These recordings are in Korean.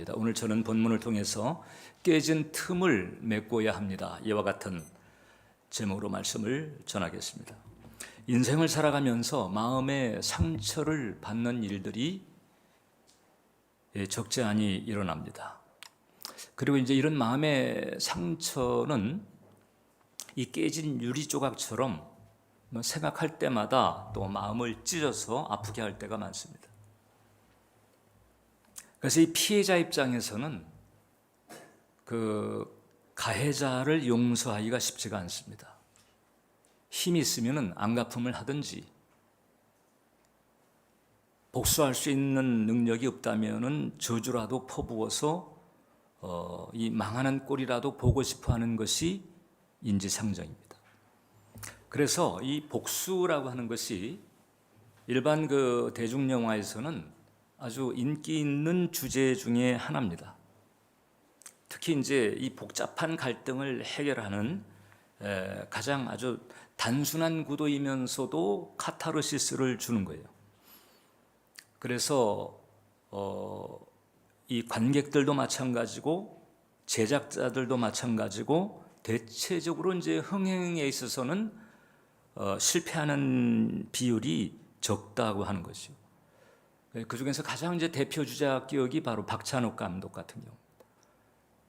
합니다. 오늘 저는 본문을 통해서 깨진 틈을 메꿔야 합니다. 이와 같은 제목으로 말씀을 전하겠습니다. 인생을 살아가면서 마음의 상처를 받는 일들이 적지 않이 일어납니다. 그리고 이제 이런 마음의 상처는 이 깨진 유리 조각처럼 생각할 때마다 또 마음을 찢어서 아프게 할 때가 많습니다. 그래서 이 피해자 입장에서는 그 가해자를 용서하기가 쉽지가 않습니다. 힘이 있으면 안갚음을 하든지, 복수할 수 있는 능력이 없다면 저주라도 퍼부어서 이 망하는 꼴이라도 보고 싶어하는 것이 인지상정입니다. 그래서 이 복수라고 하는 것이 일반 그 대중 영화에서는 아주 인기 있는 주제 중에 하나입니다. 특히 이제 이 복잡한 갈등을 해결하는 가장 아주 단순한 구도이면서도 카타르시스를 주는 거예요. 그래서 이 관객들도 마찬가지고 제작자들도 마찬가지고 대체적으로 이제 흥행에 있어서는 실패하는 비율이 적다고 하는 것이죠. 그 중에서 가장 이제 대표 주작 기억이 바로 박찬욱 감독 같은 경우.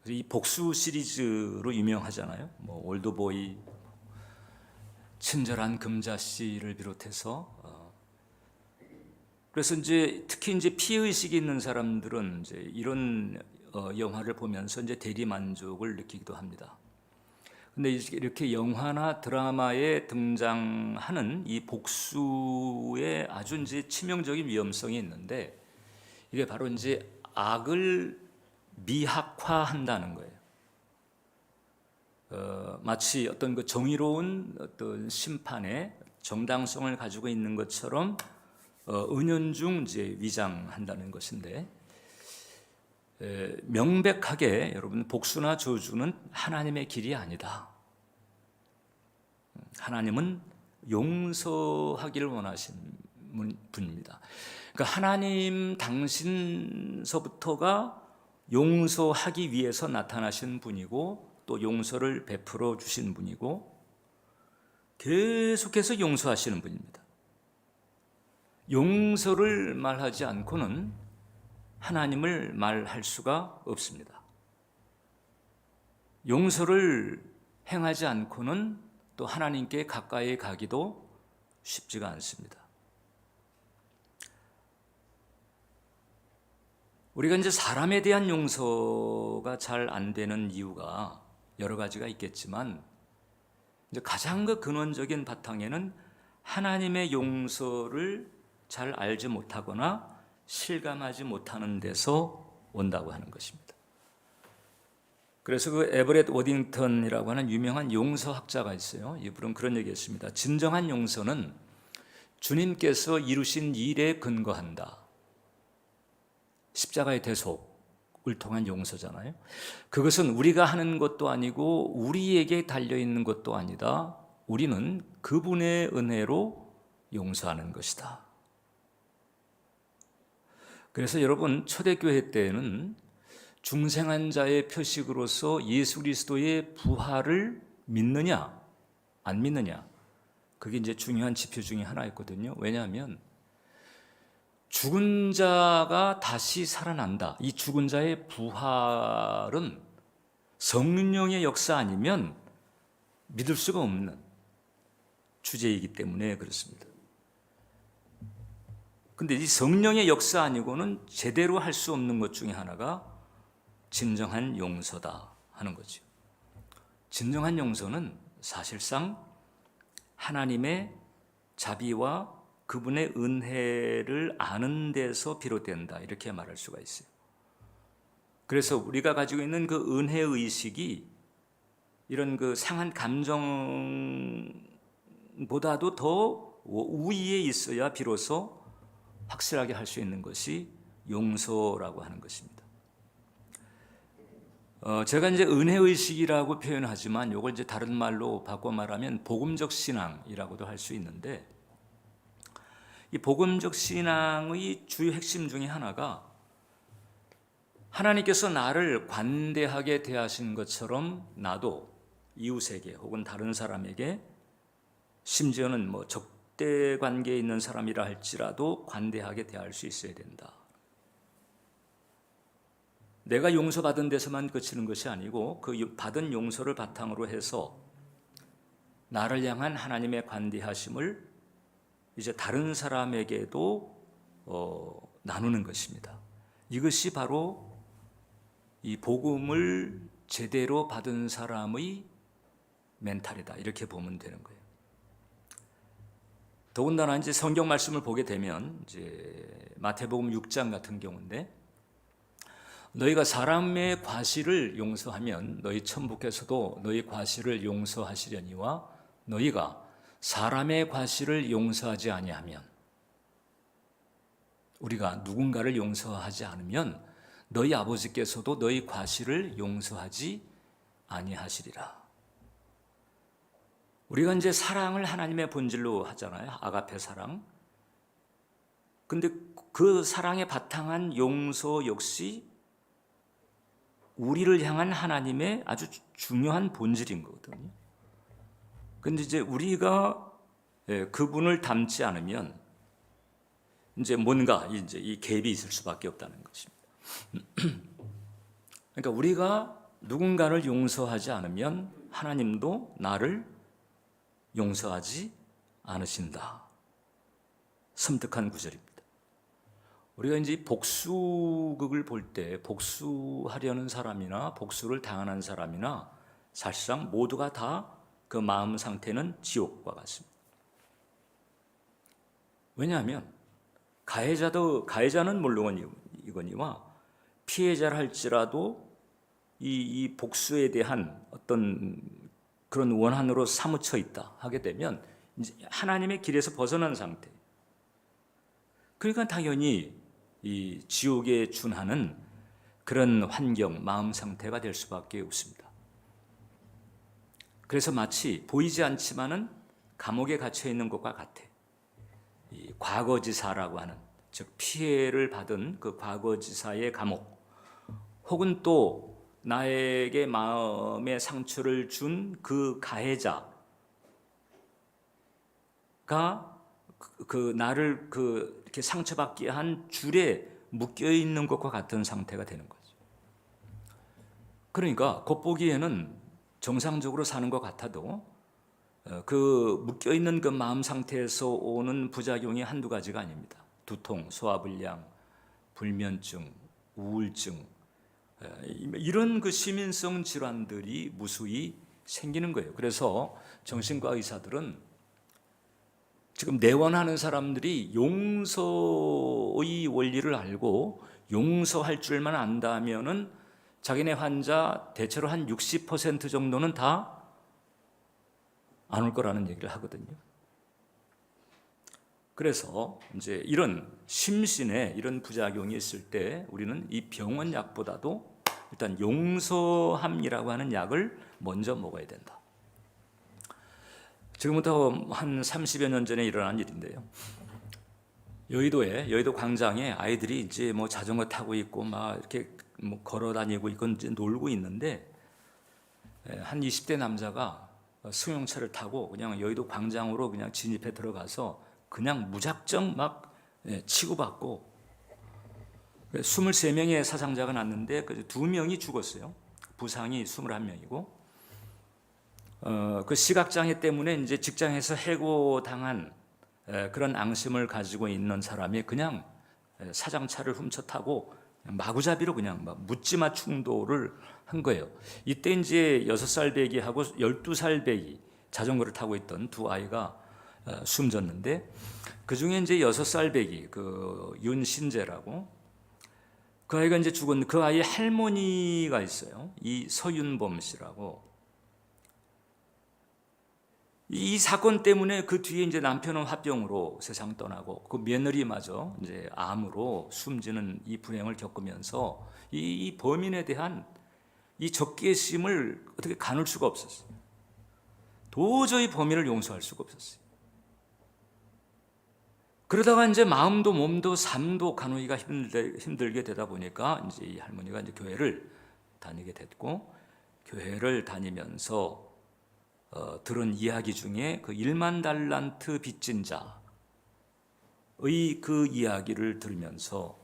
이 복수 시리즈로 유명하잖아요. 뭐 올드보이, 친절한 금자씨를 비롯해서. 그래서 이제 특히 이제 피해 의식이 있는 사람들은 이제 이런 영화를 보면서 이제 대리 만족을 느끼기도 합니다. 근데 이렇게 영화나 드라마에 등장하는 이 복수의 아주 이제 치명적인 위험성이 있는데, 이게 바로 이제 악을 미학화한다는 거예요. 마치 어떤 그 정의로운 어떤 심판의 정당성을 가지고 있는 것처럼 은연중 이제 위장한다는 것인데, 명백하게 여러분 복수나 저주는 하나님의 길이 아니다. 하나님은 용서하기를 원하신 분입니다. 그러니까 하나님 당신서부터가 용서하기 위해서 나타나신 분이고, 또 용서를 베풀어 주신 분이고, 계속해서 용서하시는 분입니다. 용서를 말하지 않고는 하나님을 말할 수가 없습니다. 용서를 행하지 않고는 또 하나님께 가까이 가기도 쉽지가 않습니다. 우리가 이제 사람에 대한 용서가 잘 안 되는 이유가 여러 가지가 있겠지만, 이제 가장 그 근원적인 바탕에는 하나님의 용서를 잘 알지 못하거나 실감하지 못하는 데서 온다고 하는 것입니다. 그래서 그 에버렛 워딩턴이라고 하는 유명한 용서학자가 있어요. 이분은 그런 얘기했습니다. 진정한 용서는 주님께서 이루신 일에 근거한다. 십자가의 대속을 통한 용서잖아요. 그것은 우리가 하는 것도 아니고 우리에게 달려있는 것도 아니다. 우리는 그분의 은혜로 용서하는 것이다. 그래서 여러분, 초대교회 때에는 중생한 자의 표식으로서 예수 그리스도의 부활을 믿느냐 안 믿느냐, 그게 이제 중요한 지표 중에 하나였거든요. 왜냐하면 죽은 자가 다시 살아난다. 이 죽은 자의 부활은 성령의 역사 아니면 믿을 수가 없는 주제이기 때문에 그렇습니다. 근데 이 성령의 역사 아니고는 제대로 할 수 없는 것 중에 하나가 진정한 용서다 하는 거죠. 진정한 용서는 사실상 하나님의 자비와 그분의 은혜를 아는 데서 비롯된다, 이렇게 말할 수가 있어요. 그래서 우리가 가지고 있는 그 은혜 의식이 이런 그 상한 감정보다도 더 우위에 있어야 비로소 확실하게 할 수 있는 것이 용서라고 하는 것입니다. 제가 이제 은혜 의식이라고 표현하지만 이걸 이제 다른 말로 바꿔 말하면 복음적 신앙이라고도 할 수 있는데, 이 복음적 신앙의 주요 핵심 중에 하나가 하나님께서 나를 관대하게 대하신 것처럼 나도 이웃에게 혹은 다른 사람에게, 심지어는 뭐 적대 관계에 있는 사람이라 할지라도 관대하게 대할 수 있어야 된다. 내가 용서받은 데서만 그치는 것이 아니고 그 받은 용서를 바탕으로 해서 나를 향한 하나님의 관대하심을 이제 다른 사람에게도 나누는 것입니다. 이것이 바로 이 복음을 제대로 받은 사람의 멘탈이다, 이렇게 보면 되는 거예요. 더군다나 이제 성경 말씀을 보게 되면 이제 마태복음 6장 같은 경우인데, 너희가 사람의 과실을 용서하면 너희 천부께서도 너희 과실을 용서하시려니와 너희가 사람의 과실을 용서하지 아니하면, 우리가 누군가를 용서하지 않으면 너희 아버지께서도 너희 과실을 용서하지 아니하시리라. 우리가 이제 사랑을 하나님의 본질로 하잖아요. 아가페 사랑. 근데 그 사랑에 바탕한 용서 역시 우리를 향한 하나님의 아주 중요한 본질인 거거든요. 근데 이제 우리가 그분을 닮지 않으면 이제 뭔가 이제 이 갭이 있을 수밖에 없다는 것입니다. 그러니까 우리가 누군가를 용서하지 않으면 하나님도 나를 용서하지 않으신다. 섬뜩한 구절입니다. 우리가 이제 복수극을 볼 때 복수하려는 사람이나 복수를 당하는 사람이나 사실상 모두가 다 그 마음 상태는 지옥과 같습니다. 왜냐하면 가해자는 물론이거니와 피해자를 할지라도 이 복수에 대한 어떤 그런 원한으로 사무쳐 있다 하게 되면 이제 하나님의 길에서 벗어난 상태. 그러니까 당연히 이 지옥에 준하는 그런 환경, 마음 상태가 될 수밖에 없습니다. 그래서 마치 보이지 않지만은 감옥에 갇혀 있는 것과 같아. 이 과거지사라고 하는, 즉 피해를 받은 그 과거지사의 감옥, 혹은 또 나에게 마음의 상처를 준 그 가해자가 그 나를 이렇게 상처받게 한 줄에 묶여 있는 것과 같은 상태가 되는 거죠. 그러니까 겉보기에는 정상적으로 사는 것 같아도 그 묶여 있는 그 마음 상태에서 오는 부작용이 한두 가지가 아닙니다. 두통, 소화불량, 불면증, 우울증, 이런 그 시민성 질환들이 무수히 생기는 거예요. 그래서 정신과 의사들은 지금 내원하는 사람들이 용서의 원리를 알고 용서할 줄만 안다면은 자기네 환자 대체로 한 60% 정도는 다 안 올 거라는 얘기를 하거든요. 그래서 이제 이런 심신에 이런 부작용이 있을 때 우리는 이 병원 약보다도 일단 용서함이라고 하는 약을 먼저 먹어야 된다. 지금부터 한 30여 년 전에 일어난 일인데요. 여의도 광장에 아이들이 이제 뭐 자전거 타고 있고 막 이렇게 뭐 걸어 다니고 이건 이제 놀고 있는데, 한 20대 남자가 승용차를 타고 그냥 여의도 광장으로 그냥 진입해 들어가서 그냥 무작정 막 치고받고 23명의 사상자가 났는데 그 2명이 죽었어요. 부상이 21명이고, 그 시각장애 때문에 이제 직장에서 해고당한 그런 앙심을 가지고 있는 사람이 그냥 사장차를 훔쳐 타고 마구잡이로 그냥 막 묻지마 충돌을 한 거예요. 이때 이제 6살 배기하고 12살 배기 자전거를 타고 있던 두 아이가 숨졌는데, 그 중에 이제 6살 배기 그 윤신재라고, 그 아이가 이제 죽은 그 아이의 할머니가 있어요. 이 서윤범 씨라고. 이 사건 때문에 그 뒤에 이제 남편은 화병으로 세상 떠나고 그 며느리마저 이제 암으로 숨지는 이 불행을 겪으면서 이 범인에 대한 이 적개심을 어떻게 가눌 수가 없었어요. 도저히 범인을 용서할 수가 없었어요. 그러다가 이제 마음도 몸도 삶도 가누기가 힘들게 되다 보니까 이제 이 할머니가 이제 교회를 다니게 됐고, 교회를 다니면서 들은 이야기 중에 그 1만 달란트 빚진 자의 그 이야기를 들으면서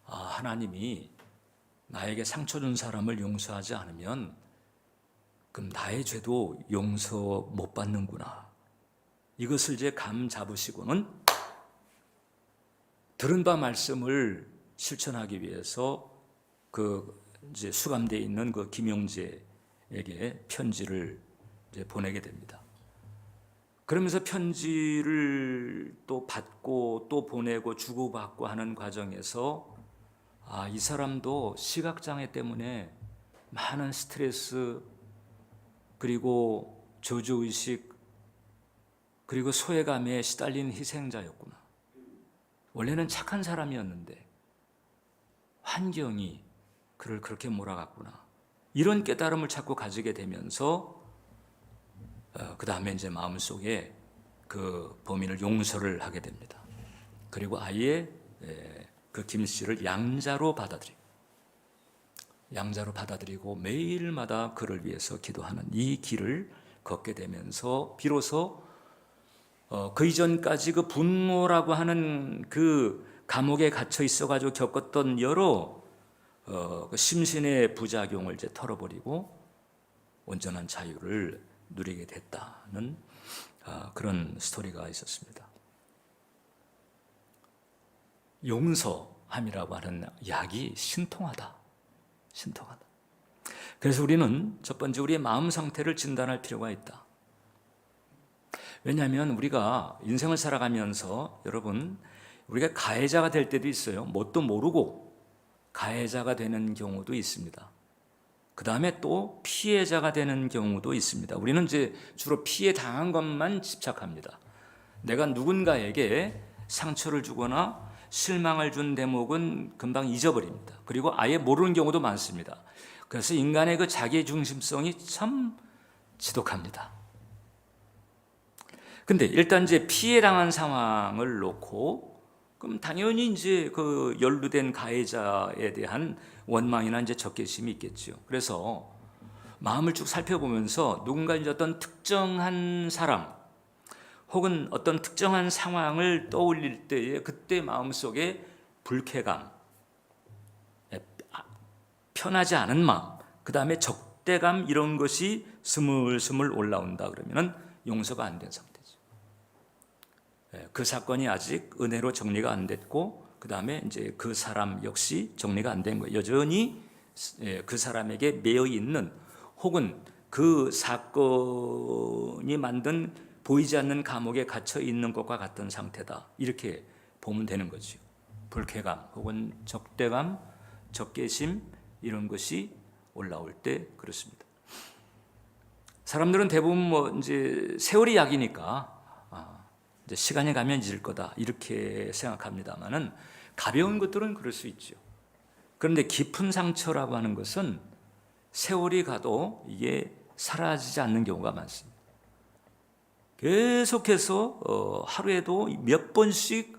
하나님이 나에게 상처 준 사람을 용서하지 않으면 그럼 나의 죄도 용서 못 받는구나. 이것을 이제 감 잡으시고는 들은 바 말씀을 실천하기 위해서 그 이제 수감되어 있는 그 김용재에게 편지를 이제 보내게 됩니다. 그러면서 편지를 또 받고 또 보내고 주고받고 하는 과정에서 이 사람도 시각장애 때문에 많은 스트레스, 그리고 저주의식, 그리고 소외감에 시달린 희생자였구나. 원래는 착한 사람이었는데 환경이 그를 그렇게 몰아갔구나. 이런 깨달음을 자꾸 가지게 되면서 그 다음에 이제 마음속에 그 범인을 용서를 하게 됩니다. 그리고 아예 그 김 씨를 양자로 받아들이고 매일마다 그를 위해서 기도하는 이 길을 걷게 되면서 비로소 그 이전까지 그 분노라고 하는 그 감옥에 갇혀 있어가지고 겪었던 여러 그 심신의 부작용을 이제 털어버리고 온전한 자유를 누리게 됐다는 그런 스토리가 있었습니다. 용서함이라고 하는 약이 신통하다. 그래서 우리는 첫 번째 우리의 마음 상태를 진단할 필요가 있다. 왜냐하면 우리가 인생을 살아가면서 여러분, 우리가 가해자가 될 때도 있어요. 뭣도 모르고 가해자가 되는 경우도 있습니다. 그 다음에 또 피해자가 되는 경우도 있습니다. 우리는 이제 주로 피해 당한 것만 집착합니다. 내가 누군가에게 상처를 주거나 실망을 준 대목은 금방 잊어버립니다. 그리고 아예 모르는 경우도 많습니다. 그래서 인간의 그 자기 중심성이 참 지독합니다. 근데 일단 이제 피해 당한 상황을 놓고 그럼 당연히 이제 그 연루된 가해자에 대한 원망이나 이제 적개심이 있겠죠. 그래서 마음을 쭉 살펴보면서 누군가 이제 어떤 특정한 사람 혹은 어떤 특정한 상황을 떠올릴 때에 그때 마음속에 불쾌감, 편하지 않은 마음, 그 다음에 적대감 이런 것이 스물스물 올라온다 그러면은 용서가 안 된 상태죠. 그 사건이 아직 은혜로 정리가 안 됐고 그 다음에 이제 그 사람 역시 정리가 안 된 거예요. 여전히 그 사람에게 매여 있는 혹은 그 사건이 만든 보이지 않는 감옥에 갇혀 있는 것과 같은 상태다. 이렇게 보면 되는 거죠. 불쾌감 혹은 적대감, 적개심 이런 것이 올라올 때 그렇습니다. 사람들은 대부분 이제 세월이 약이니까 이제 시간이 가면 잊을 거다 이렇게 생각합니다만은 가벼운 것들은 그럴 수 있죠. 그런데 깊은 상처라고 하는 것은 세월이 가도 이게 사라지지 않는 경우가 많습니다. 계속해서 하루에도 몇 번씩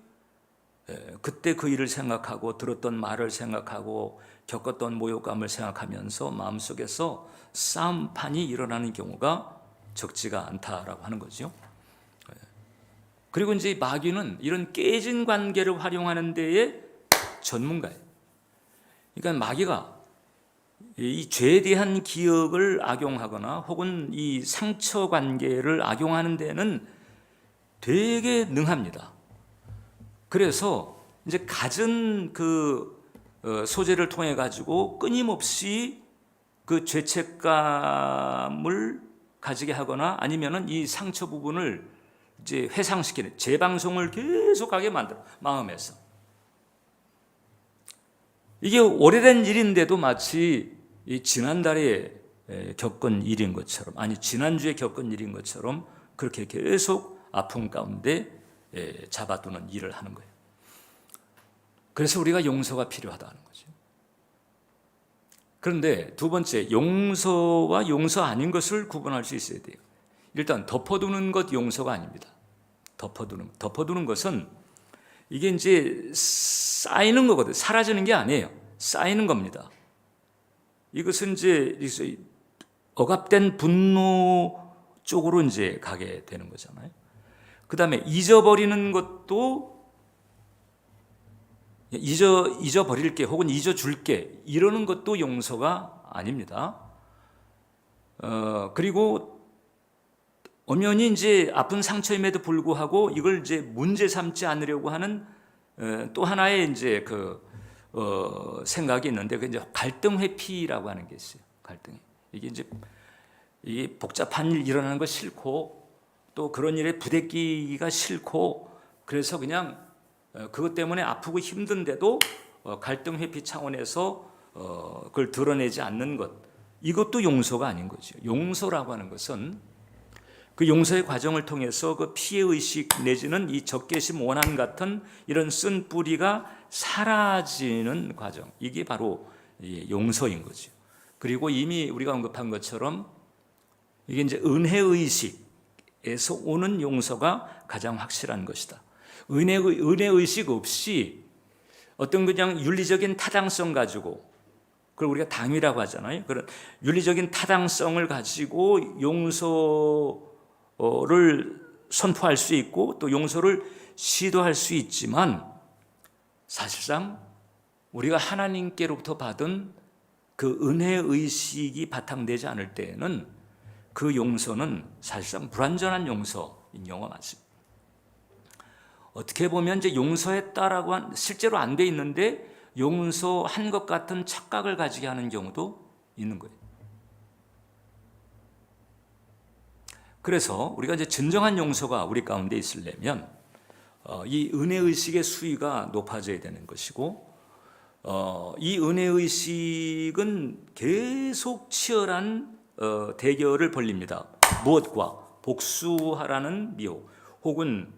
그때 그 일을 생각하고 들었던 말을 생각하고 겪었던 모욕감을 생각하면서 마음속에서 싸움판이 일어나는 경우가 적지가 않다라고 하는 거죠. 그리고 이제 마귀는 이런 깨진 관계를 활용하는 데에 전문가예요. 그러니까 마귀가 이 죄에 대한 기억을 악용하거나 혹은 이 상처 관계를 악용하는 데는 되게 능합니다. 그래서 이제 갖은 그 소재를 통해 가지고 끊임없이 그 죄책감을 가지게 하거나 아니면은 이 상처 부분을 이제 회상시키는 재방송을 계속하게 만들어 마음에서. 이게 오래된 일인데도 마치 지난달에 겪은 일인 것처럼 아니 지난주에 겪은 일인 것처럼 그렇게 계속 아픔 가운데 잡아두는 일을 하는 거예요. 그래서 우리가 용서가 필요하다는 거죠. 그런데 두 번째, 용서와 용서 아닌 것을 구분할 수 있어야 돼요. 일단 덮어두는 것 용서가 아닙니다. 덮어두는 것은 이게 이제 쌓이는 거거든요. 사라지는 게 아니에요. 쌓이는 겁니다. 이것은 이제 억압된 분노 쪽으로 이제 가게 되는 거잖아요. 그 다음에 잊어버리는 것도 잊어버릴게 혹은 잊어줄게 이러는 것도 용서가 아닙니다. 그리고 엄연히 이제 아픈 상처임에도 불구하고 이걸 이제 문제 삼지 않으려고 하는 또 하나의 이제 생각이 있는데 그 이제 갈등 회피라고 하는 게 있어요. 갈등. 이게 이제 이 복잡한 일 일어나는 거 싫고 또 그런 일에 부대끼기가 싫고 그래서 그냥 그것 때문에 아프고 힘든데도 갈등 회피 차원에서 그걸 드러내지 않는 것, 이것도 용서가 아닌 거죠. 용서라고 하는 것은 그 용서의 과정을 통해서 그 피해의식 내지는 이 적개심 원한 같은 이런 쓴 뿌리가 사라지는 과정, 이게 바로 용서인 거죠. 그리고 이미 우리가 언급한 것처럼 이게 이제 은혜의식에서 오는 용서가 가장 확실한 것이다. 은혜의식 없이 어떤 그냥 윤리적인 타당성 가지고, 그걸 우리가 당위라고 하잖아요. 그런 윤리적인 타당성을 가지고 용서를 선포할 수 있고 또 용서를 시도할 수 있지만 사실상 우리가 하나님께로부터 받은 그 은혜의식이 바탕되지 않을 때에는 그 용서는 사실상 불완전한 용서인 경우가 많습니다. 어떻게 보면 이제 용서했다라고 실제로 안 돼 있는데 용서한 것 같은 착각을 가지게 하는 경우도 있는 거예요. 그래서 우리가 이제 진정한 용서가 우리 가운데 있으려면 이 은혜의식의 수위가 높아져야 되는 것이고 이 은혜의식은 계속 치열한 대결을 벌립니다. 무엇과? 복수하라는 미혹 혹은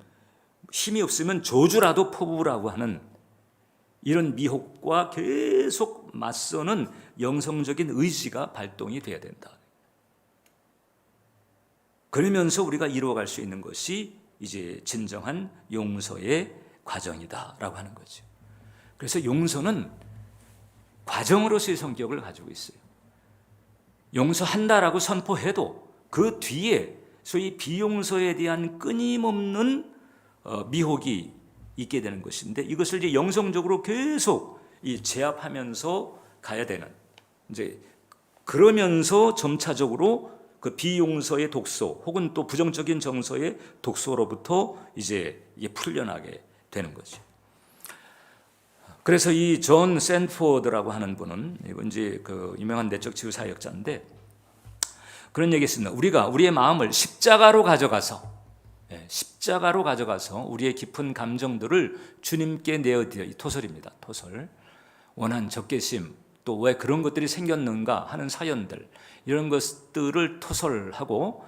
힘이 없으면 저주라도 퍼부으라고 하는 이런 미혹과 계속 맞서는 영성적인 의지가 발동이 돼야 된다. 그러면서 우리가 이루어갈 수 있는 것이 이제 진정한 용서의 과정이다라고 하는 거죠. 그래서 용서는 과정으로서의 성격을 가지고 있어요. 용서한다라고 선포해도 그 뒤에 소위 비용서에 대한 끊임없는 미혹이 있게 되는 것인데 이것을 이제 영성적으로 계속 제압하면서 가야 되는, 이제 그러면서 점차적으로 그 비용서의 독소 혹은 또 부정적인 정서의 독소로부터 이제 이게 풀려나게 되는 거죠. 그래서 이 존 샌포드라고 하는 분은 이건 이제 그 유명한 내적 치유 사역자인데 그런 얘기했습니다. 우리가 우리의 마음을 십자가로 가져가서 우리의 깊은 감정들을 주님께 내어드려, 이 토설입니다. 토설. 원한 적개심, 또 왜 그런 것들이 생겼는가 하는 사연들, 이런 것들을 토설하고,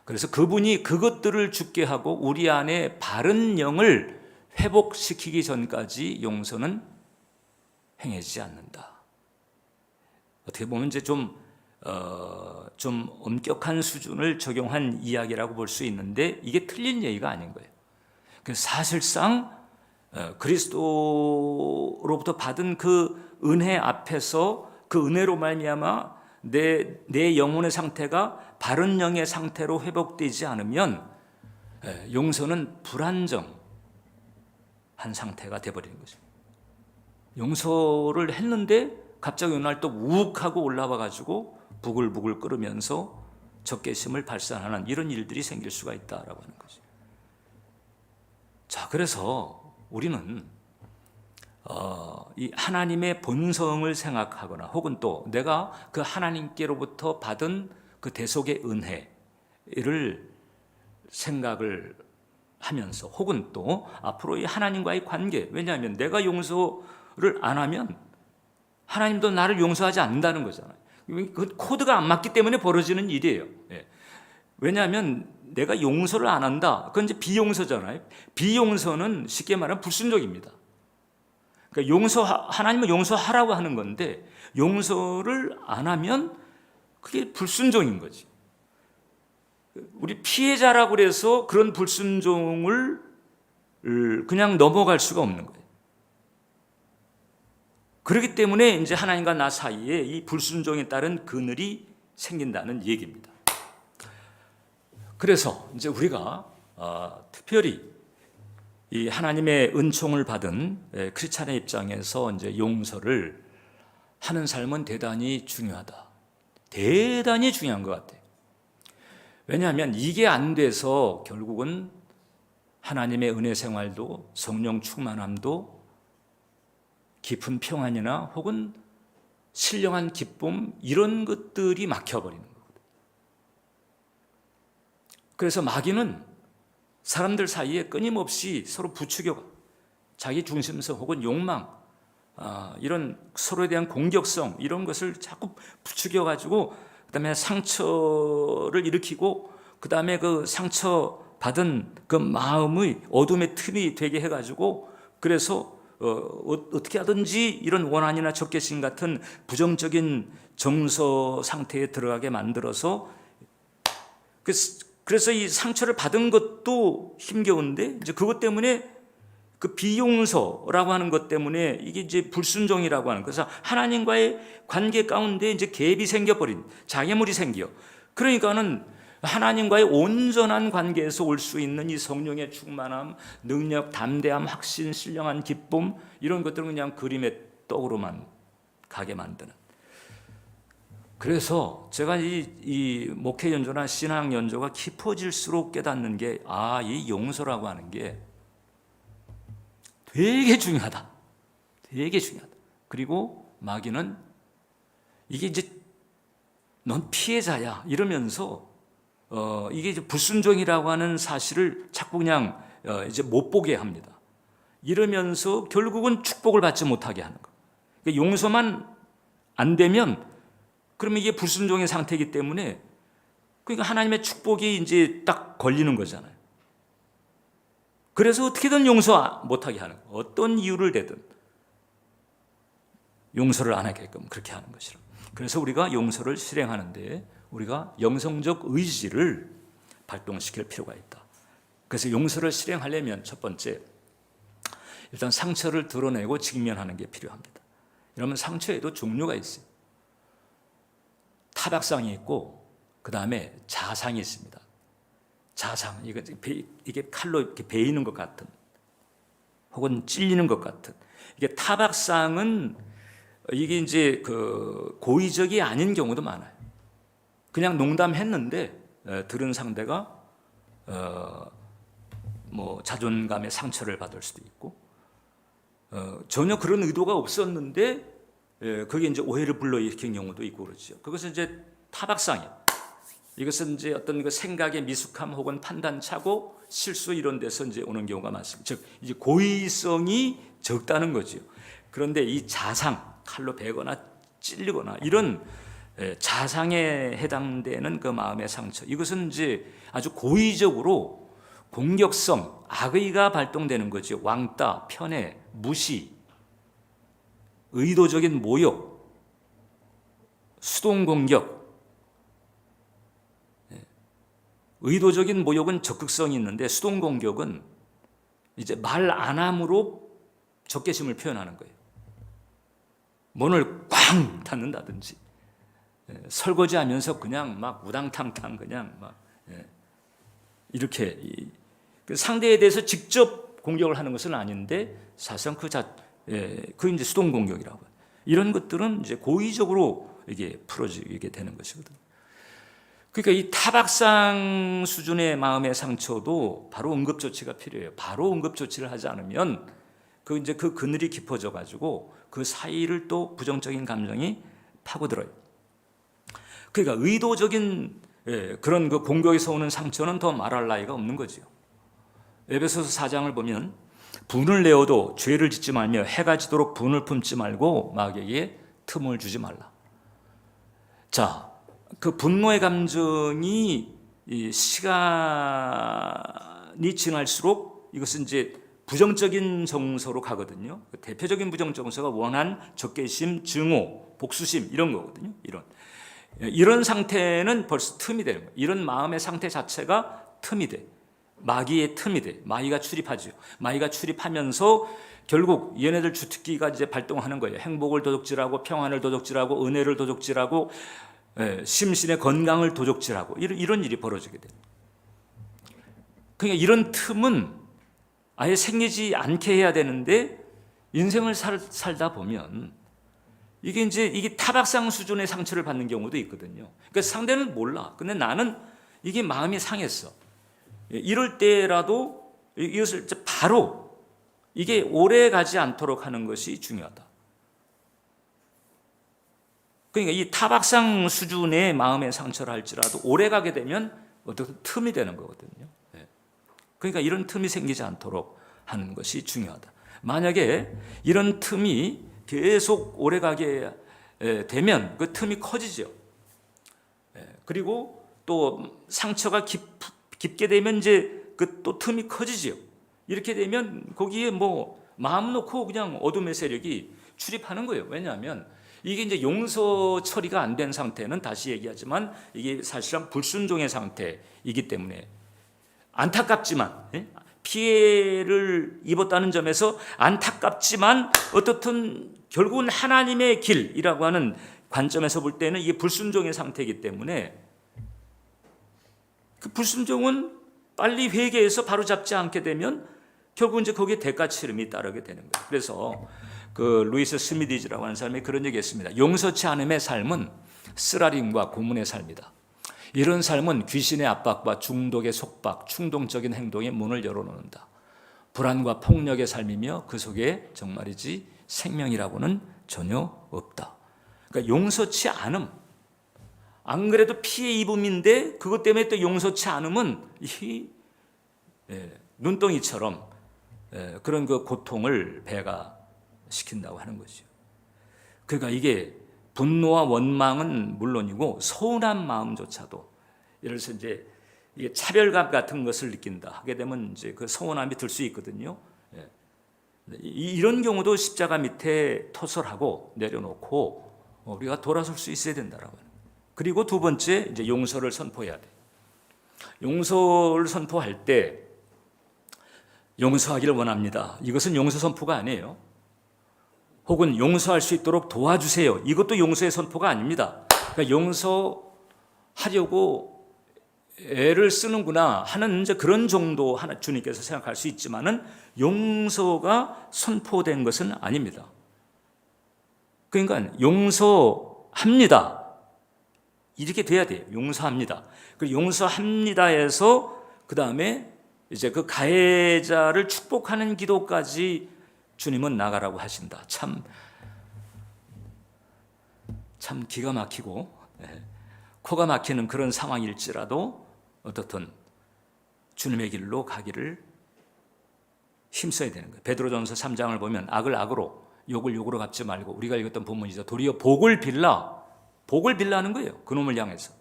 그래서 그분이 그것들을 죽게 하고 우리 안에 바른 영을 회복시키기 전까지 용서는 행해지지 않는다. 어떻게 보면 이제 좀 엄격한 수준을 적용한 이야기라고 볼 수 있는데 이게 틀린 얘기가 아닌 거예요. 그래서 사실상 그리스도로부터 받은 그 은혜 앞에서 그 은혜로 말미암아 내 영혼의 상태가 바른 영의 상태로 회복되지 않으면 용서는 불안정한 상태가 되어버리는 거죠. 용서를 했는데 갑자기 어느 날 또 우욱하고 올라와 가지고 부글부글 끓으면서 적개심을 발산하는 이런 일들이 생길 수가 있다라고 하는 거죠. 자, 그래서 우리는 이 하나님의 본성을 생각하거나 혹은 또 내가 그 하나님께로부터 받은 그 대속의 은혜를 생각을 하면서 혹은 또 앞으로 이 하나님과의 관계, 왜냐하면 내가 용서를 안 하면 하나님도 나를 용서하지 않는다는 거잖아요. 그 코드가 안 맞기 때문에 벌어지는 일이에요. 왜냐하면 내가 용서를 안 한다. 그건 이제 비용서잖아요. 비용서는 쉽게 말하면 불순종입니다. 그러니까 하나님은 용서하라고 하는 건데 용서를 안 하면 그게 불순종인 거지. 우리 피해자라고 그래서 그런 불순종을 그냥 넘어갈 수가 없는 거예요. 그렇기 때문에 이제 하나님과 나 사이에 이 불순종에 따른 그늘이 생긴다는 얘기입니다. 그래서 이제 우리가 특별히 이 하나님의 은총을 받은 크리스찬의 입장에서 이제 용서를 하는 삶은 대단히 중요하다. 대단히 중요한 것 같아요. 왜냐하면 이게 안 돼서 결국은 하나님의 은혜 생활도 성령 충만함도 깊은 평안이나 혹은 신령한 기쁨 이런 것들이 막혀버리는 거거든요. 그래서 마귀는 사람들 사이에 끊임없이 서로 부추겨가 자기 중심성 혹은 욕망 이런 서로에 대한 공격성 이런 것을 자꾸 부추겨가지고 그 다음에 상처를 일으키고 그 다음에 그 상처 받은 그 마음의 어둠의 틈이 되게 해가지고 그래서 어떻게 하든지 이런 원한이나 적개심 같은 부정적인 정서 상태에 들어가게 만들어서 그래서 이 상처를 받은 것도 힘겨운데 이제 그것 때문에 그 비용서라고 하는 것 때문에 이게 이제 불순종이라고 하는 그래서 하나님과의 관계 가운데 이제 갭이 생겨버린 장애물이 생겨. 그러니까는 하나님과의 온전한 관계에서 올 수 있는 이 성령의 충만함, 능력, 담대함, 확신, 신령한 기쁨 이런 것들은 그냥 그림의 떡으로만 가게 만드는. 그래서 제가 이 목회 연조나 신앙 연조가 깊어질수록 깨닫는 게 이 용서라고 하는 게 되게 중요하다. 되게 중요하다. 그리고 마귀는 이게 이제 넌 피해자야 이러면서 이게 이제 불순종이라고 하는 사실을 자꾸 그냥 이제 못 보게 합니다. 이러면서 결국은 축복을 받지 못하게 하는 거. 그러니까 용서만 안 되면 그러면 이게 불순종의 상태이기 때문에 그러니까 하나님의 축복이 이제 딱 걸리는 거잖아요. 그래서 어떻게든 용서 못하게 하는 거예요. 어떤 이유를 대든 용서를 안 하게끔 그렇게 하는 것이라. 그래서 우리가 용서를 실행하는데 우리가 영성적 의지를 발동시킬 필요가 있다. 그래서 용서를 실행하려면 첫 번째 일단 상처를 드러내고 직면하는 게 필요합니다. 여러분 상처에도 종류가 있어요. 타박상이 있고 그 다음에 자상이 있습니다. 자상 이게 칼로 이렇게 베이는 것 같은 혹은 찔리는 것 같은 이게 타박상은 이게 이제 그 고의적이 아닌 경우도 많아요. 그냥 농담했는데 들은 상대가 뭐 자존감의 상처를 받을 수도 있고 전혀 그런 의도가 없었는데 그게 이제 오해를 불러일으킨 경우도 있고 그렇죠. 그것은 이제 타박상이에요. 이것은 이제 어떤 그 생각의 미숙함 혹은 판단착오, 실수 이런 데서 이제 오는 경우가 많습니다. 즉 이제 고의성이 적다는 거죠. 그런데 이 자상, 칼로 베거나 찔리거나 이런 자상에 해당되는 그 마음의 상처, 이것은 이제 아주 고의적으로 공격성, 악의가 발동되는 거죠. 왕따, 편애, 무시, 의도적인 모욕, 수동 공격. 의도적인 모욕은 적극성이 있는데 수동 공격은 이제 말 안 함으로 적개심을 표현하는 거예요. 문을 꽝 닫는다든지 설거지하면서 그냥 막 우당탕탕 그냥 막 이렇게 상대에 대해서 직접 공격을 하는 것은 아닌데 사실상 그 이제 수동 공격이라고 해요. 이런 것들은 이제 고의적으로 이게 풀어지게 되는 것이거든요. 그러니까 이 타박상 수준의 마음의 상처도 바로 응급조치가 필요해요. 바로 응급조치를 하지 않으면 이제 그 그늘이 깊어져 가지고 그 사이를 또 부정적인 감정이 파고들어요. 그러니까 의도적인 그런 그 공격에서 오는 상처는 더 말할 나위가 없는 거죠. 에베소서 4장을 보면 분을 내어도 죄를 짓지 말며 해가 지도록 분을 품지 말고 마귀에게 틈을 주지 말라. 자, 그 분노의 감정이 시간이 지날수록 이것은 이제 부정적인 정서로 가거든요. 대표적인 부정 정서가 원한, 적개심, 증오, 복수심 이런 거거든요. 이런 상태는 벌써 틈이 되는 거예요. 이런 마음의 상태 자체가 틈이 돼. 마귀의 틈이 돼. 마귀가 출입하죠. 마귀가 출입하면서 결국 얘네들 주특기가 이제 발동하는 거예요. 행복을 도둑질하고 평안을 도둑질하고 은혜를 도둑질하고 심신의 건강을 도둑질하고 이런 일이 벌어지게 돼요. 그러니까 이런 틈은 아예 생기지 않게 해야 되는데 인생을 살다 보면 이게 타박상 수준의 상처를 받는 경우도 있거든요. 그러니까 상대는 몰라. 근데 나는 이게 마음이 상했어. 이럴 때라도 이것을 바로 이게 오래 가지 않도록 하는 것이 중요하다. 그러니까 이 타박상 수준의 마음의 상처를 할지라도 오래 가게 되면 어떤 틈이 되는 거거든요. 그러니까 이런 틈이 생기지 않도록 하는 것이 중요하다. 만약에 이런 틈이 계속 오래 가게 되면 그 틈이 커지죠. 그리고 또 상처가 깊게 되면 이제 그 또 틈이 커지죠. 이렇게 되면 거기에 뭐 마음 놓고 그냥 어둠의 세력이 출입하는 거예요. 왜냐하면 이게 이제 용서 처리가 안 된 상태는 다시 얘기하지만 이게 사실상 불순종의 상태이기 때문에 안타깝지만 피해를 입었다는 점에서 안타깝지만 어떻든 결국은 하나님의 길이라고 하는 관점에서 볼 때는 이게 불순종의 상태이기 때문에 그 불순종은 빨리 회개해서 바로잡지 않게 되면 결국 이제 거기에 대가 치름이 따르게 되는 거예요. 그래서 그 루이스 스미디즈라고 하는 사람이 그런 얘기했습니다. 용서치 않음의 삶은 쓰라림과 고문의 삶이다. 이런 삶은 귀신의 압박과 중독의 속박, 충동적인 행동의 문을 열어놓는다. 불안과 폭력의 삶이며 그 속에 정말이지 생명이라고는 전혀 없다. 그러니까 용서치 않음, 안 그래도 피해 입음인데 그것 때문에 또 용서치 않음은 이 눈덩이처럼 그런 그 고통을 배가시킨다고 하는 거죠. 그러니까 이게 분노와 원망은 물론이고 서운한 마음조차도 예를 들어서 이제 이게 차별감 같은 것을 느낀다 하게 되면 이제 그 서운함이 들 수 있거든요. 이런 경우도 십자가 밑에 토설하고 내려놓고 우리가 돌아설 수 있어야 된다라고 하는. 그리고 두 번째 이제 용서를 선포해야 돼. 용서를 선포할 때 용서하기를 원합니다. 이것은 용서 선포가 아니에요. 혹은 용서할 수 있도록 도와주세요. 이것도 용서의 선포가 아닙니다. 그러니까 용서하려고 애를 쓰는구나 하는 이제 그런 정도 하나 주님께서 생각할 수 있지만은 용서가 선포된 것은 아닙니다. 그러니까 용서합니다. 이렇게 돼야 돼요. 용서합니다. 그 용서합니다에서 그 다음에 이제 그 가해자를 축복하는 기도까지 주님은 나가라고 하신다. 참 기가 막히고 코가 막히는 그런 상황일지라도 어떻든 주님의 길로 가기를 힘써야 되는 거예요. 베드로전서 3장을 보면 악을 악으로 욕을 욕으로 갚지 말고 우리가 읽었던 본문이죠. 도리어 복을 빌라는 거예요. 그놈을 향해서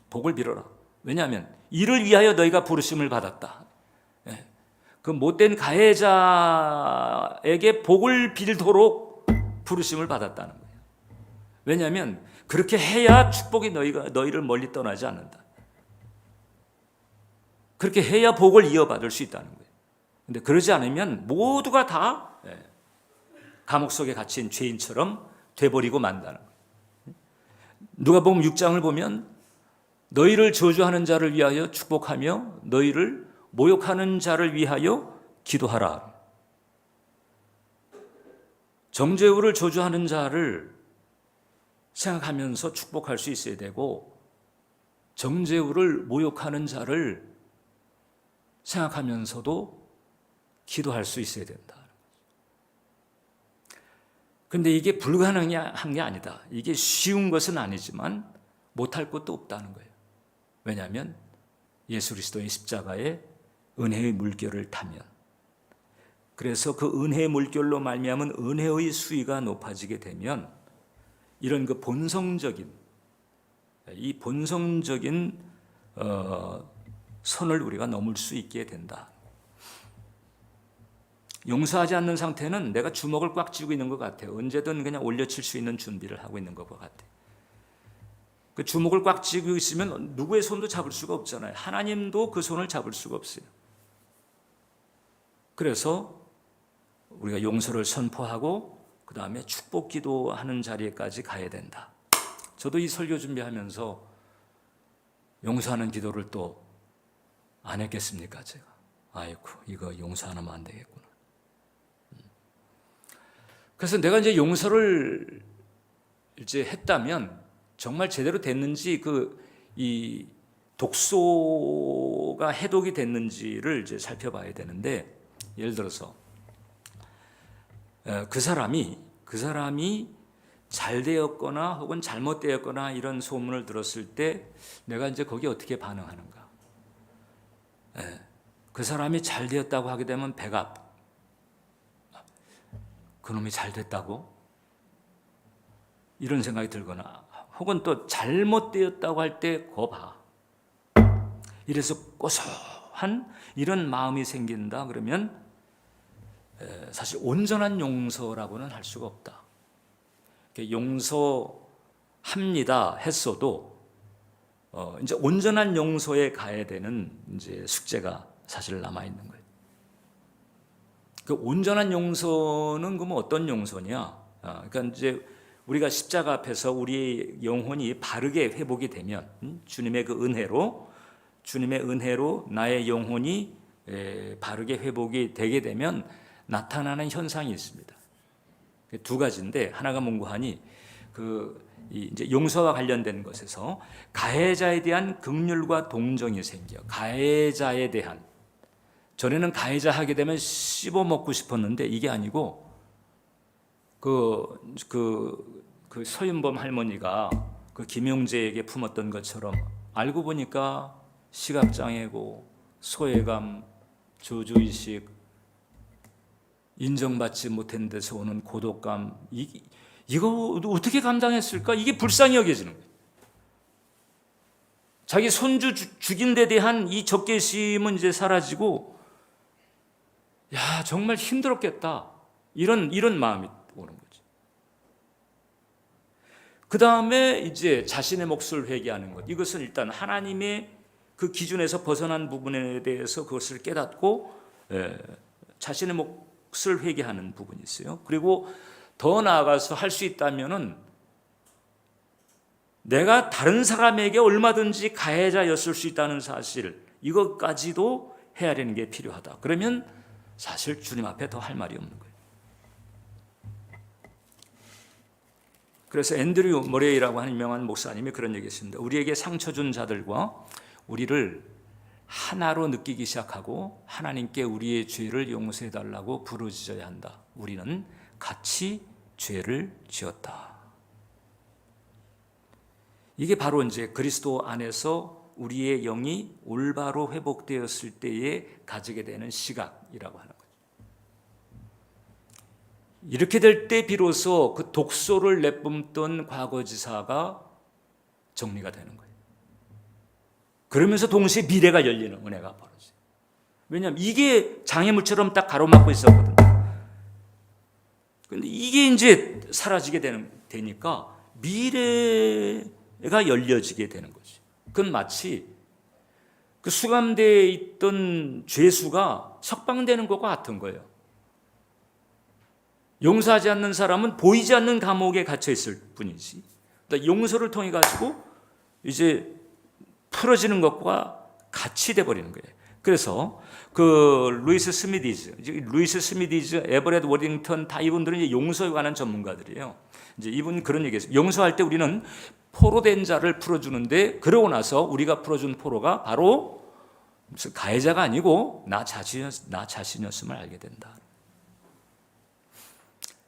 복을 빌어라. 왜냐하면 이를 위하여 너희가 부르심을 받았다. 그 못된 가해자에게 복을 빌도록 부르심을 받았다는 거예요. 왜냐하면 그렇게 해야 축복이 너희를 멀리 떠나지 않는다. 그렇게 해야 복을 이어받을 수 있다는 거예요. 근데 그러지 않으면 모두가 다 감옥 속에 갇힌 죄인처럼 돼버리고 만다는 거예요. 누가복음 6장을 보면 너희를 저주하는 자를 위하여 축복하며 너희를 모욕하는 자를 위하여 기도하라. 정죄우를 저주하는 자를 생각하면서 축복할 수 있어야 되고 정죄우를 모욕하는 자를 생각하면서도 기도할 수 있어야 된다. 그런데 이게 불가능한 게 아니다. 이게 쉬운 것은 아니지만 못할 것도 없다는 거예요. 왜냐하면 예수 그리스도의 십자가에 은혜의 물결을 타면, 그래서 그 은혜의 물결로 말미암은 은혜의 수위가 높아지게 되면 이런 그 본성적인 선을 우리가 넘을 수 있게 된다. 용서하지 않는 상태는 내가 주먹을 꽉 쥐고 있는 것 같아요. 언제든 그냥 올려칠 수 있는 준비를 하고 있는 것 같아요. 그 주먹을 꽉 쥐고 있으면 누구의 손도 잡을 수가 없잖아요. 하나님도 그 손을 잡을 수가 없어요. 그래서 우리가 용서를 선포하고 그 다음에 축복 기도하는 자리에까지 가야 된다. 저도 이 설교 준비하면서 용서하는 기도를 또 안 했겠습니까? 제가 아이고 이거 용서 안 하면 안 되겠구나. 그래서 내가 이제 용서를 이제 했다면 정말 제대로 됐는지 이 독소가 해독이 됐는지를 이제 살펴봐야 되는데, 예를 들어서 그 사람이 잘 되었거나 혹은 잘못되었거나 이런 소문을 들었을 때 내가 이제 거기에 어떻게 반응하는가? 그 사람이 잘 되었다고 하게 되면 배가 아파. 그놈이 잘 됐다고? 이런 생각이 들거나, 혹은 또 잘못되었다고 할 때 거 봐. 이래서 고소한 이런 마음이 생긴다 그러면 사실 온전한 용서라고는 할 수가 없다. 용서합니다 했어도 이제 온전한 용서에 가야 되는 이제 숙제가 사실 남아 있는 거예요. 그 온전한 용서는 그럼 어떤 용서냐? 그러니까 이제 우리가 십자가 앞에서 우리의 영혼이 바르게 회복이 되면 주님의 은혜로 나의 영혼이 바르게 회복이 되게 되면 나타나는 현상이 있습니다. 두 가지인데, 하나가 뭔고하니 이제 용서와 관련된 것에서 가해자에 대한 긍휼과 동정이 생겨. 가해자에 대한, 전에는 가해자 하게 되면 씹어 먹고 싶었는데 이게 아니고 그 서윤범 할머니가 그 김용재에게 품었던 것처럼 알고 보니까 시각장애고 소외감, 저주의식, 인정받지 못한 데서 오는 고독감, 이거 어떻게 감당했을까? 이게 불쌍히 여겨지는 거예요. 자기 손주 죽인 데 대한 이 적개심은 이제 사라지고, 야 정말 힘들었겠다, 이런 마음이 오는 거죠. 그 다음에 이제 자신의 몫을 회개하는 것, 이것은 일단 하나님의 그 기준에서 벗어난 부분에 대해서 그것을 깨닫고 자신의 몫을 회개하는 부분이 있어요. 그리고 더 나아가서 할 수 있다면은 내가 다른 사람에게 얼마든지 가해자였을 수 있다는 사실, 이것까지도 헤아리는 게 필요하다. 그러면 사실 주님 앞에 더 할 말이 없는 거예요. 그래서 앤드류 머레이라고 하는 유명한 목사님이 그런 얘기했습니다. 우리에게 상처 준 자들과 우리를 하나로 느끼기 시작하고 하나님께 우리의 죄를 용서해 달라고 부르짖어야 한다. 우리는 같이 죄를 지었다. 이게 바로 이제 그리스도 안에서 우리의 영이 올바로 회복되었을 때에 가지게 되는 시각이라고 하는 거죠. 이렇게 될 때 비로소 그 독소를 내뿜던 과거지사가 정리가 되는 거예요. 그러면서 동시에 미래가 열리는 은혜가 벌어져요. 왜냐하면 이게 장애물처럼 딱 가로막고 있었거든요. 그런데 이게 이제 사라지게 되니까 미래가 열려지게 되는 거죠. 그건 마치 그 수감되어 있던 죄수가 석방되는 것과 같은 거예요. 용서하지 않는 사람은 보이지 않는 감옥에 갇혀 있을 뿐이지, 용서를 통해 가지고 이제 풀어지는 것과 같이 돼 버리는 거예요. 그래서 루이스 스미디즈, 에버렛 워딩턴, 다 이분들은 이제 용서에 관한 전문가들이에요. 이제 이분 그런 얘기했어요. 용서할 때 우리는 포로된 자를 풀어주는데, 그러고 나서 우리가 풀어준 포로가 바로 가해자가 아니고 나 자신이었음을 알게 된다.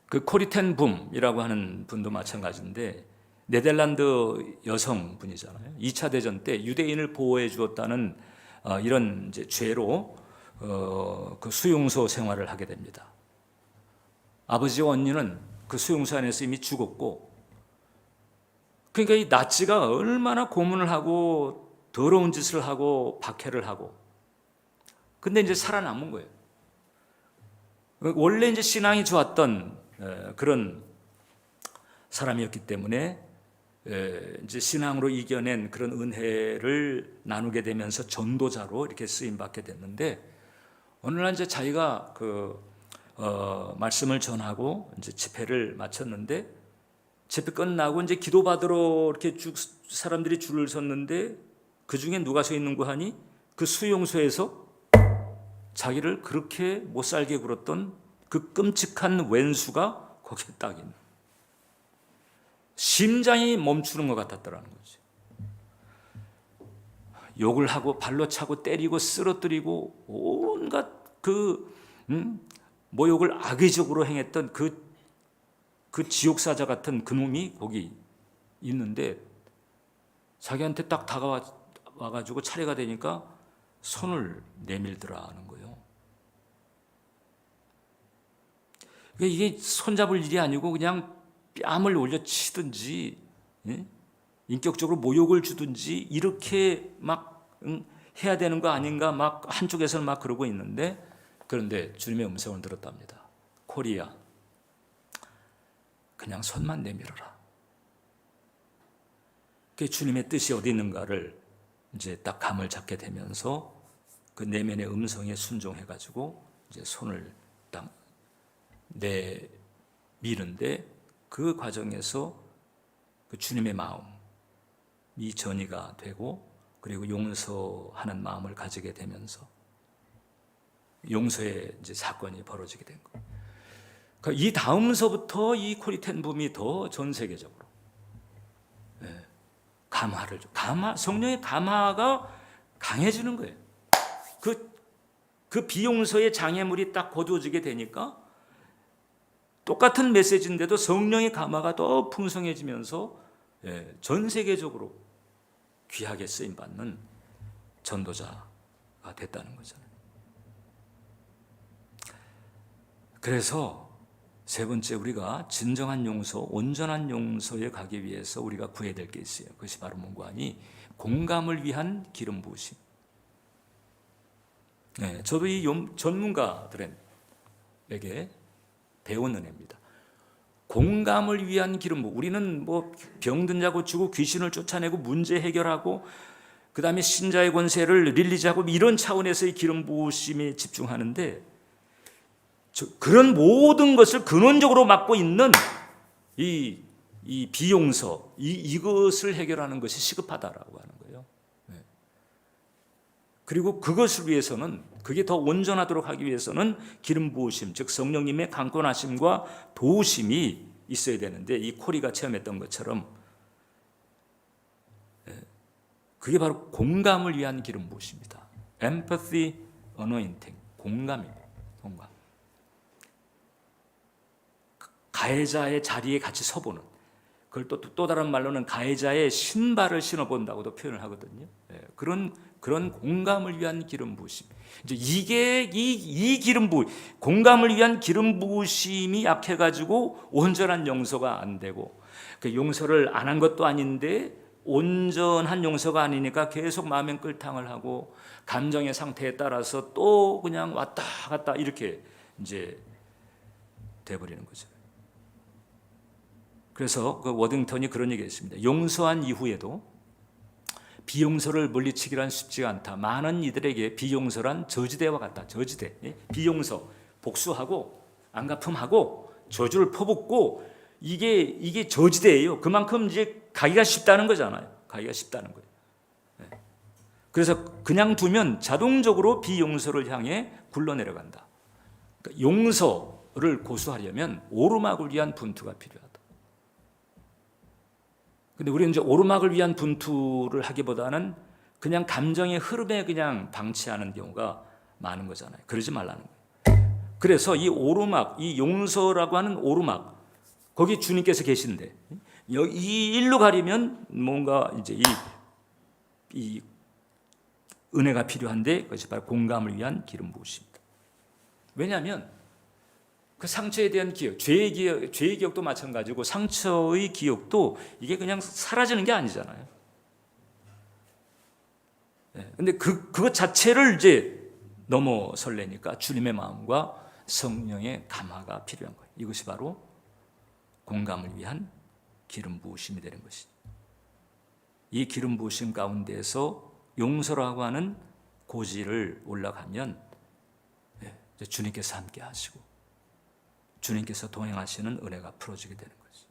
그 코리텐 붐이라고 하는 분도 마찬가지인데, 네덜란드 여성분이잖아요. 2차 대전 때 유대인을 보호해 주었다는 이런 이제 죄로 그 수용소 생활을 하게 됩니다. 아버지와 언니는 그 수용소 안에서 이미 죽었고, 그러니까 이 나치가 얼마나 고문을 하고 더러운 짓을 하고 박해를 하고, 근데 이제 살아남은 거예요. 원래 이제 신앙이 좋았던 그런 사람이었기 때문에 이제 신앙으로 이겨낸 그런 은혜를 나누게 되면서 전도자로 이렇게 쓰임 받게 됐는데, 어느 날 이제 자기가 말씀을 전하고 이제 집회를 마쳤는데, 집회 끝나고 이제 기도 받으러 이렇게 사람들이 줄을 섰는데, 그 중에 누가 서 있는 거 하니 그 수용소에서 자기를 그렇게 못 살게 굴었던 그 끔찍한 왼수가 거기에 딱 있는, 심장이 멈추는 것 같았더라는 거지. 욕을 하고 발로 차고 때리고 쓰러뜨리고 온갖 모욕을 악의적으로 행했던 그 지옥사자 같은 그놈이 거기 있는데, 자기한테 딱 다가와가지고 차례가 되니까 손을 내밀더라 하는 거예요. 이게 손잡을 일이 아니고 그냥 뺨을 올려 치든지, 인격적으로 모욕을 주든지 이렇게 막 해야 되는 거 아닌가 막 한쪽에서는 막 그러고 있는데, 그런데 주님의 음성을 들었답니다. 코리아, 그냥 손만 내밀어라. 그 주님의 뜻이 어디 있는가를 이제 딱 감을 잡게 되면서 그 내면의 음성에 순종해가지고 이제 손을 딱 내미는데, 그 과정에서 그 주님의 마음이 전이가 되고, 그리고 용서하는 마음을 가지게 되면서 용서의 이제 사건이 벌어지게 된 거예요. 그러니까 이 다음서부터 이 코리텐 붐이 더 전 세계적으로 감화를 성령의 감화가 강해지는 거예요. 그 비용서의 장애물이 딱 거두어지게 되니까 똑같은 메시지인데도 성령의 감화가 더 풍성해지면서 전 세계적으로 귀하게 쓰임받는 전도자가 됐다는 거잖아요. 그래서 세 번째, 우리가 진정한 용서, 온전한 용서에 가기 위해서 우리가 구해야 될 게 있어요. 그것이 바로 뭔가 하니 공감을 위한 기름 부으심. 저도 이 전문가들에게 배운 은혜입니다. 공감을 위한 기름 부음. 우리는 뭐 병든 자 고치고 귀신을 쫓아내고 문제 해결하고 그 다음에 신자의 권세를 릴리즈하고 이런 차원에서의 기름 부으심에 집중하는데, 그런 모든 것을 근원적으로 맡고 있는 이 비용서, 이것을 해결하는 것이 시급하다라고 하는 거예요. 그리고 그것을 위해서는, 그게 더 온전하도록 하기 위해서는 기름 부으심, 즉 성령님의 강권하심과 도우심이 있어야 되는데, 이 코리가 체험했던 것처럼 그게 바로 공감을 위한 기름 부으심이다. Empathy anointing, 공감입니다. 공감. 가해자의 자리에 같이 서보는, 그걸 또 다른 말로는 가해자의 신발을 신어본다고도 표현을 하거든요. 그런 공감을 위한 기름 부으심. 이제 이게 이 기름 부 공감을 위한 기름 부으심이 약해가지고 온전한 용서가 안 되고, 그 용서를 안 한 것도 아닌데 온전한 용서가 아니니까 계속 마음의 끌탕을 하고 감정의 상태에 따라서 또 그냥 왔다 갔다 이렇게 이제 돼버리는 거죠. 그래서 그 워딩턴이 그런 얘기했습니다. 용서한 이후에도 비용서를 물리치기란 쉽지가 않다. 많은 이들에게 비용서란 저지대와 같다. 저지대. 비용서, 복수하고 안갚음하고 저주를 퍼붓고 이게 저지대예요. 그만큼 이제 가기가 쉽다는 거잖아요. 가기가 쉽다는 거예요. 그래서 그냥 두면 자동적으로 비용서를 향해 굴러내려간다. 그러니까 용서를 고수하려면 오르막을 위한 분투가 필요하다. 근데 우리는 이제 오르막을 위한 분투를 하기보다는 그냥 감정의 흐름에 그냥 방치하는 경우가 많은 거잖아요. 그러지 말라는 거예요. 그래서 이 오르막, 이 용서라고 하는 오르막, 거기 주님께서 계신데, 이 일로 가려면 뭔가 이제 이 은혜가 필요한데, 그것이 바로 공감을 위한 기름 부으심입니다. 왜냐하면 그 상처에 대한 기억, 죄의 기억도 마찬가지고 상처의 기억도 이게 그냥 사라지는 게 아니잖아요. 근데 그것 자체를 이제 넘어설래니까 주님의 마음과 성령의 감화가 필요한 거예요. 이것이 바로 공감을 위한 기름 부으심이 되는 것이죠. 이 기름 부으심 가운데서 용서라고 하는 고지를 올라가면 이제 주님께서 함께 하시고 주님께서 동행하시는 은혜가 풀어지게 되는 거죠.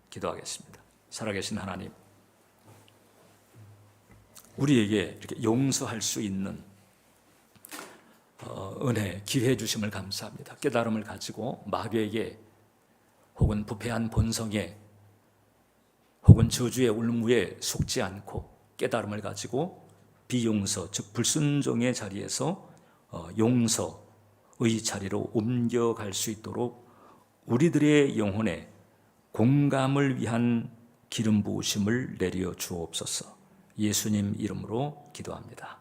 기도하겠습니다. 살아계신 하나님, 우리에게 이렇게 용서할 수 있는 은혜, 기회 주심을 감사합니다. 깨달음을 가지고 마귀에게 혹은 부패한 본성에 혹은 저주의 올무에 속지 않고 깨달음을 가지고 비용서, 즉 불순종의 자리에서 용서의 자리로 옮겨갈 수 있도록 우리들의 영혼에 공감을 위한 기름 부으심을 내려 주옵소서. 예수님 이름으로 기도합니다.